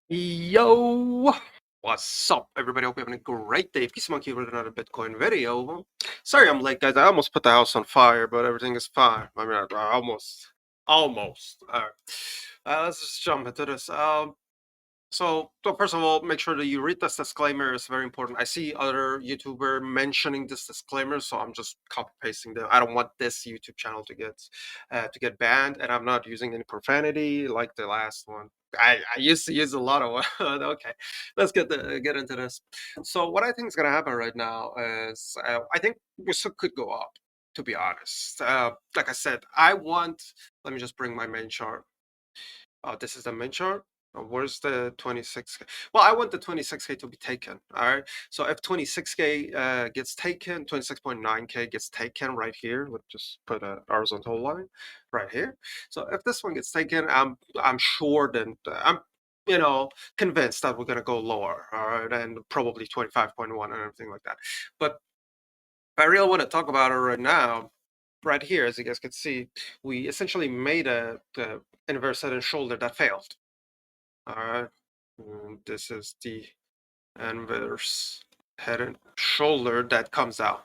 Yo, what's up, everybody? Hope you're having a great day. Peace Monkey with another Bitcoin video. Sorry I'm late, guys. I almost put the house on fire, but everything is fine. I mean, I almost. All right, let's just jump into this. So first of all, make sure that you read this disclaimer. It's very important. I see other YouTuber mentioning this disclaimer, so I'm just copy pasting them. I don't want this YouTube channel to get banned, and I'm not using any profanity like the last one. I used to use a lot of okay, let's get into this. So what I think is gonna happen right now is I think we still could go up. To be honest, like I said, I want. Let me just bring my main chart. Oh, this is the main chart. Where's the 26K? Well, I want the 26K to be taken. All right. So if 26K gets taken, 26.9K gets taken right here. Let's just put a horizontal line right here. So if this one gets taken, I'm sure then I'm convinced that we're gonna go lower. All right, and probably 25.1 and everything like that. But if I really want to talk about it right now, right here, as you guys can see, we essentially made the inverse head and shoulder that failed. All right, this is the inverse head and shoulder that comes down.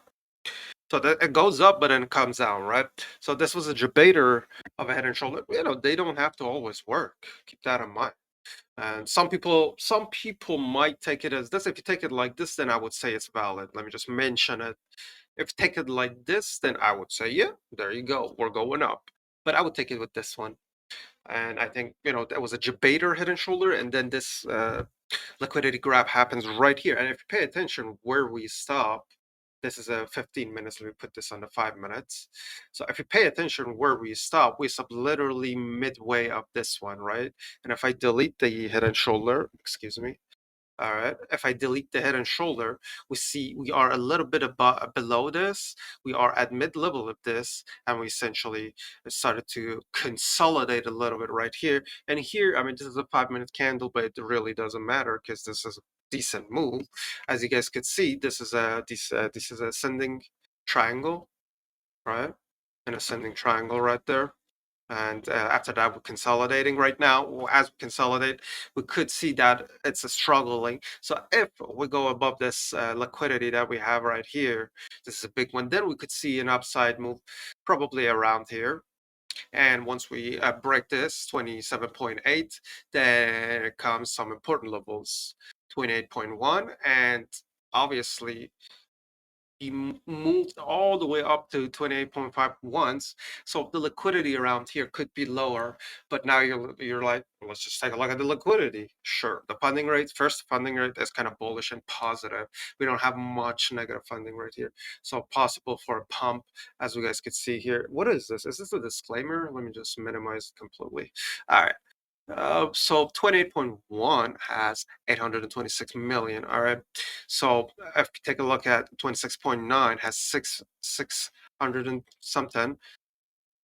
So that it goes up, but then it comes down, right? So this was a debater of a head and shoulder. They don't have to always work. Keep that in mind. And some people might take it as this. If you take it like this, then I would say it's valid. Let me just mention it. If you take it like this, then I would say, yeah, there you go. We're going up. But I would take it with this one. And I think, that was a debater head and shoulder. And then this liquidity grab happens right here. And if you pay attention where we stop, this is a 15 minutes. Let me put this on the 5 minutes. So if you pay attention where we stop literally midway of this one, right? And if I delete the head and shoulder, excuse me, all right. If I delete the head and shoulder, we see we are a little bit above, below this. We are at mid-level of this, and we essentially started to consolidate a little bit right here. And here, I mean, this is a 5-minute candle, but it really doesn't matter because this is a decent move. As you guys could see, this is a ascending triangle, right? An ascending triangle right there. And after that, we're consolidating right now. As we consolidate, we could see that it's a struggling. So if we go above this liquidity that we have right here, this is a big one, then we could see an upside move probably around here. And once we break this 27.8, then it comes some important levels, 28.1, and obviously he moved all the way up to 28.5 once. So the liquidity around here could be lower, but now you're like, let's just take a look at the liquidity. Sure, the funding rate, first funding rate is kind of bullish and positive. We don't have much negative funding right here. So possible for a pump, as you guys could see here. What is this? Is this a disclaimer? Let me just minimize it completely. All right. So 28.1 has 826 million. All right. So if you take a look at 26.9 has 600 and something,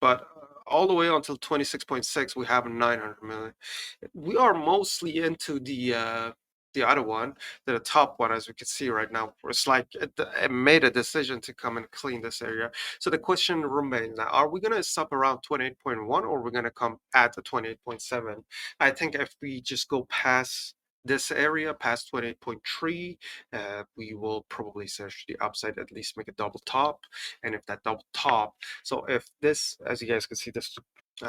but all the way until 26.6 we have 900 million. We are mostly into the other one, the top one, as we can see right now. It's like it made a decision to come and clean this area. So the question remains now, are we going to stop around 28.1 or we're going to come at the 28.7? I think if we just go past this area, past 28.3, we will probably search the upside, at least make a double top. And if that double top, so if this, as you guys can see, this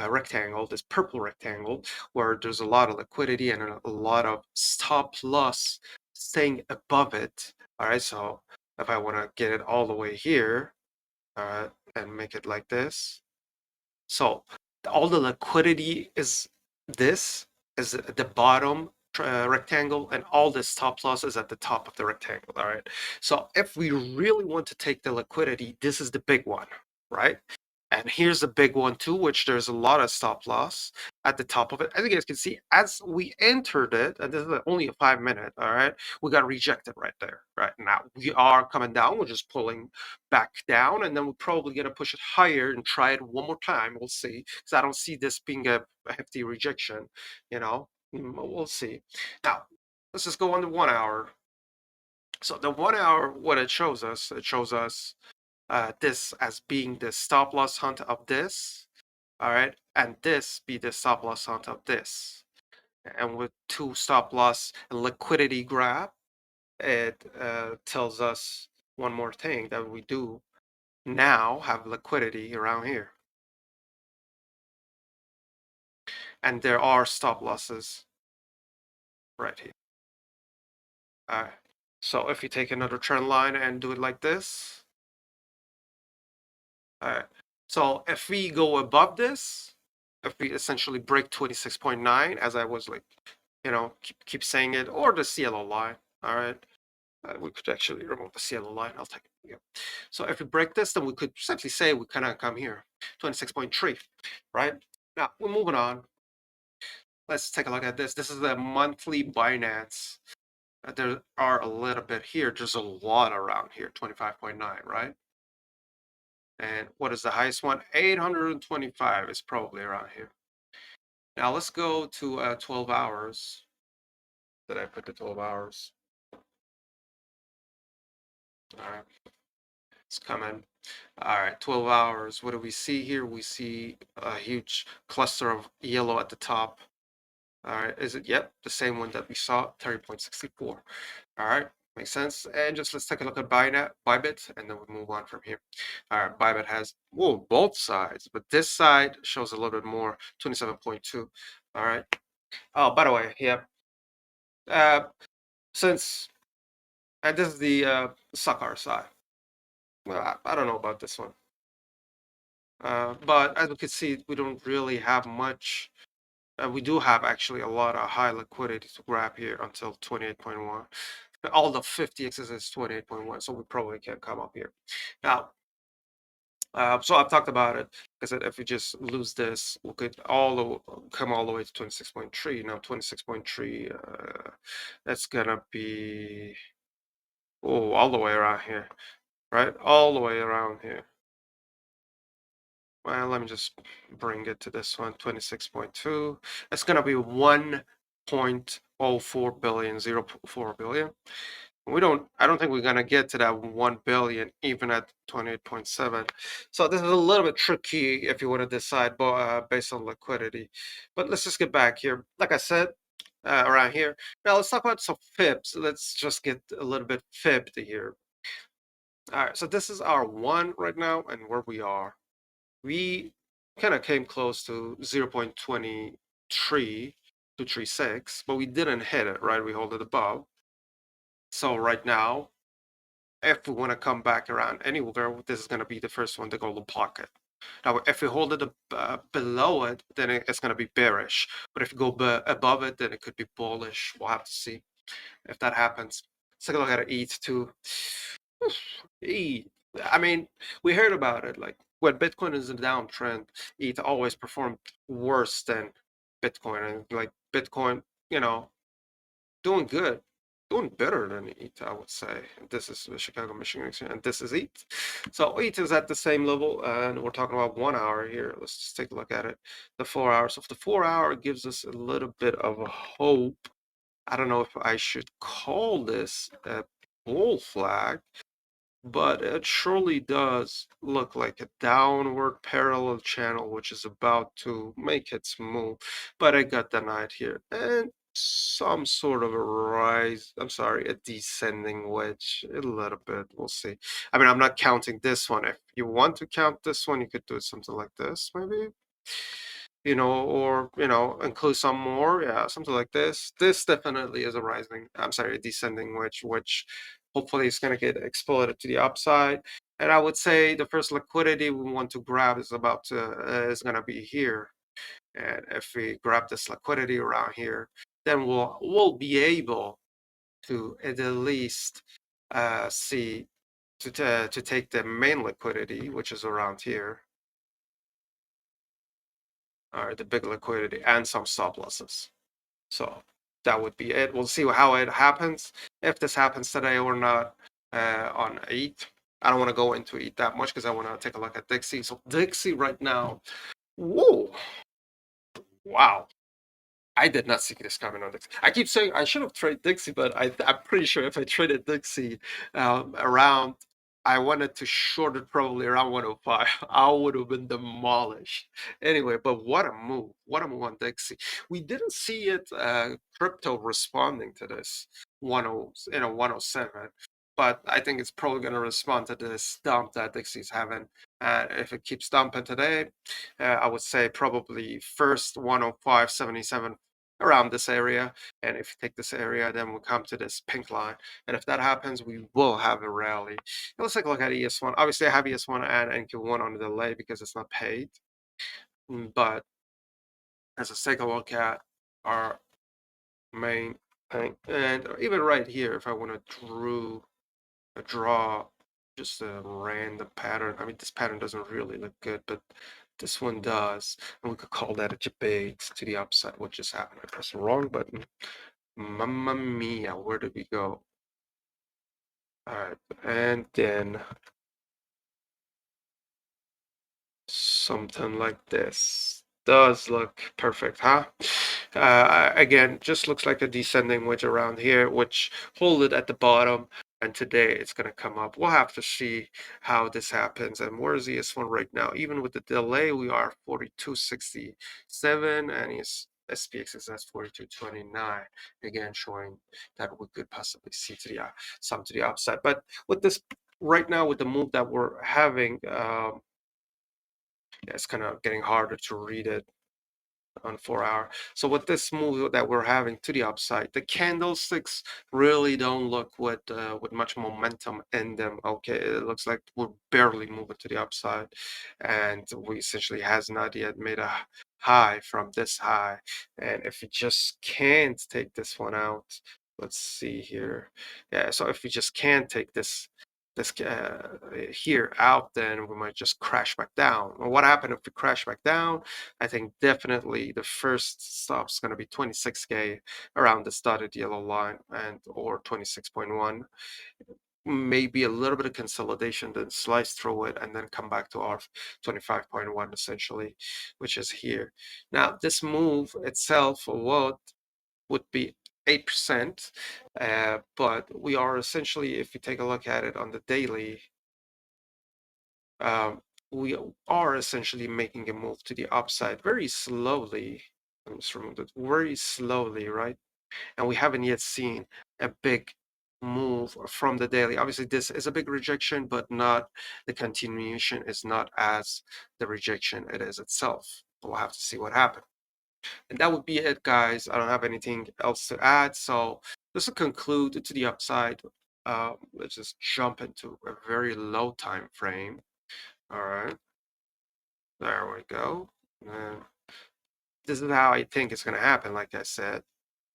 rectangle, this purple rectangle, where there's a lot of liquidity and a lot of stop loss staying above it. All right, so if I want to get it all the way here, all right, and make it like this. So all the liquidity is this is at the bottom rectangle, and all the stop loss is at the top of the rectangle. All right. So if we really want to take the liquidity, this is the big one, right? And here's a big one too, which there's a lot of stop loss at the top of it. As you guys can see, as we entered it, and this is only a 5 minute, all right, we got rejected right there. Right now, we are coming down. We're just pulling back down, and then we're probably going to push it higher and try it one more time. We'll see, because I don't see this being a hefty rejection. We'll see. Now, let's just go on the 1 hour. So the 1 hour, what it shows us this as being the stop loss hunt of this, all right, and this be the stop loss hunt of this. and with 2 stop loss and liquidity grab, it tells us one more thing, that we do now have liquidity around here, and there are stop losses right here. All right. So if you take another trend line and do it like this, all right. So if we go above this, if we essentially break 26.9, as I was like, keep saying it, or the CLO line, all right. We could actually remove the CLO line. I'll take it. Yeah. So if we break this, then we could simply say we kind of come here, 26.3, right? Now we're moving on. Let's take a look at this. This is the monthly Binance. There are a little bit here. There's a lot around here, 25.9, right? And what is the highest one? 825 is probably around here. Now let's go to 12 hours. Did I put the 12 hours? All right, it's coming. All right, 12 hours. What do we see here? We see a huge cluster of yellow at the top. All right, is it? Yep, the same one that we saw, 30.64. All right, makes sense. And just let's take a look at Bybit, and then we'll move on from here. All right, Bybit has, whoa, both sides, but this side shows a little bit more, 27.2. All right. Oh, by the way, yeah. Since, and this is the Sakar side. Well, I don't know about this one. But as we can see, we don't really have much. We do have actually a lot of high liquidity to grab here until 28.1. All the 50x's is 28.1, so we probably can't come up here. Now, so I've talked about it. I said if we just lose this, we could come all the way to 26.3. Now 26.3, that's gonna be all the way around here, right? All the way around here. Well, let me just bring it to this one, 26.2. It's gonna be 1.04 billion, 0.4 billion. I don't think we're gonna get to that 1 billion even at 28.7. So this is a little bit tricky if you want to decide based on liquidity. But let's just get back here. Like I said, around here. Now let's talk about some fibs. Let's just get a little bit fibbed here. All right, so this is our one right now, and where we are. We kind of came close to 0.23 but we didn't hit it, right? We hold it above. So right now, if we want to come back around anywhere, this is going to be the first one to go to pocket. Now, if we hold it below it, then it's going to be bearish. But if you go above it, then it could be bullish. We'll have to see if that happens. Let's take a look at ETH too. ETH. I mean, we heard about it. Like when Bitcoin is in a downtrend, ETH always performed worse than Bitcoin. And like Bitcoin, doing good, doing better than ETH, I would say. This is the Chicago, Michigan Exchange, and this is ETH. So ETH is at the same level, and we're talking about 1 hour here. Let's just take a look at it. The 4 hours. So if the 4 hour gives us a little bit of a hope, I don't know if I should call this a bull flag, but it surely does look like a downward parallel channel, which is about to make its move, but it got denied here. And some sort of a rise, a descending wedge, a little bit, we'll see. I mean, I'm not counting this one. If you want to count this one, you could do something like this, maybe, or, include some more, yeah, something like this. This definitely is a descending wedge, which hopefully is going to get exploded to the upside. And I would say the first liquidity we want to grab is going to be here. And if we grab this liquidity around here, then we'll be able to at least see to take the main liquidity, which is around here, or the big liquidity, and some stop losses. So that would be it. We'll see how it happens, if this happens today or not, on ETH. I don't want to go into ETH that much because I want to take a look at Dixie. So Dixie right now, whoa, wow. I did not see this coming on Dixie. I keep saying I should have traded Dixie, but I'm pretty sure if I traded Dixie around, I wanted to short it probably around 105. I would have been demolished. Anyway, but what a move. What a move on Dixie. We didn't see it crypto responding to this 107. But I think it's probably going to respond to this dump that Dixie's having. And if it keeps dumping today, I would say probably first 105.77 around this area. And if you take this area, then we'll come to this pink line. And if that happens, we will have a rally. Let's take a look at ES1. Obviously, I have ES1 and NQ1 on the delay because it's not paid. But let's take a look at our main thing. And even right here, if I want to draw just a random pattern. I mean, this pattern doesn't really look good, but this one does. And we could call that a jebait to the upside. What just happened? I pressed the wrong button. Mamma mia, where did we go? All right, and then something like this does look perfect, huh? Again, just looks like a descending wedge around here, which hold it at the bottom, and today it's going to come up. We'll have to see how this happens. And where's the S1 right now? Even with the delay, we are 42.67, and his SPX is at 42.29. Again, showing that we could possibly see to the some to the upside. But with this right now, with the move that we're having, it's kind of getting harder to read it on 4 hour. So with this move that we're having to the upside, the candlesticks really don't look with much momentum in them. Okay, it looks like we're barely moving to the upside, and we essentially has not yet made a high from this high. And if we just can't take this one out, let's see here. Yeah, so if we just can't take this here out, then we might just crash back down. Well, what happened if we crash back down? I think definitely the first stop is going to be 26K around the dotted yellow line, and or 26.1. Maybe a little bit of consolidation, then slice through it, and then come back to our 25.1 essentially, which is here. Now, this move itself, what would be 8%, but we are essentially, if you take a look at it on the daily, we are essentially making a move to the upside very slowly. Let me just remove it very slowly, right? And we haven't yet seen a big move from the daily. Obviously, this is a big rejection, but not the continuation is not as the rejection it is itself. We'll have to see what happens. And that would be it, guys. I don't have anything else to add. So this will conclude to the upside. Let's just jump into a very low time frame. All right, there we go. And this is how I think it's going to happen. Like I said,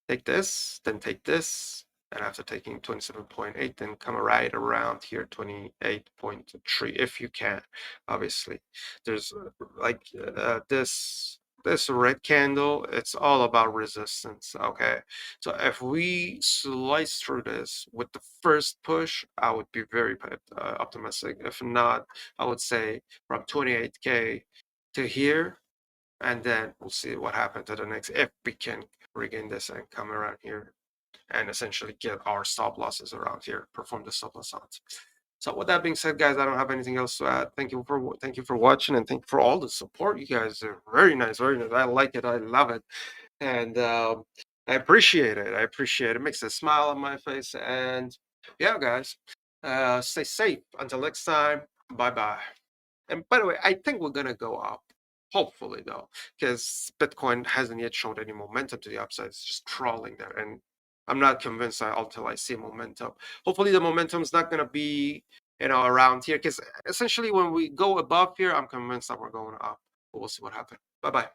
take this, then take this, and after taking 27.8, then come right around here 28.3 if you can. Obviously, there's like this red candle, it's all about resistance. Okay, so if we slice through this with the first push, I would be very optimistic. If not, I would say from 28K to here, and then we'll see what happens to the next, if we can regain this and come around here and essentially get our stop losses around here, perform the stop loss odds. So with that being said, guys, I don't have anything else to add. Thank you for watching, and thank you for all the support. You guys are very nice, very nice. I like it, I love it, and I appreciate it. I appreciate it. It makes a smile on my face. And yeah, guys, stay safe. Until next time, bye bye. And by the way, I think we're gonna go up. Hopefully, though, because Bitcoin hasn't yet showed any momentum to the upside. It's just crawling there, and I'm not convinced until I see momentum. Hopefully, the momentum is not gonna be, around here, because essentially when we go above here, I'm convinced that we're going up. But we'll see what happens. Bye bye.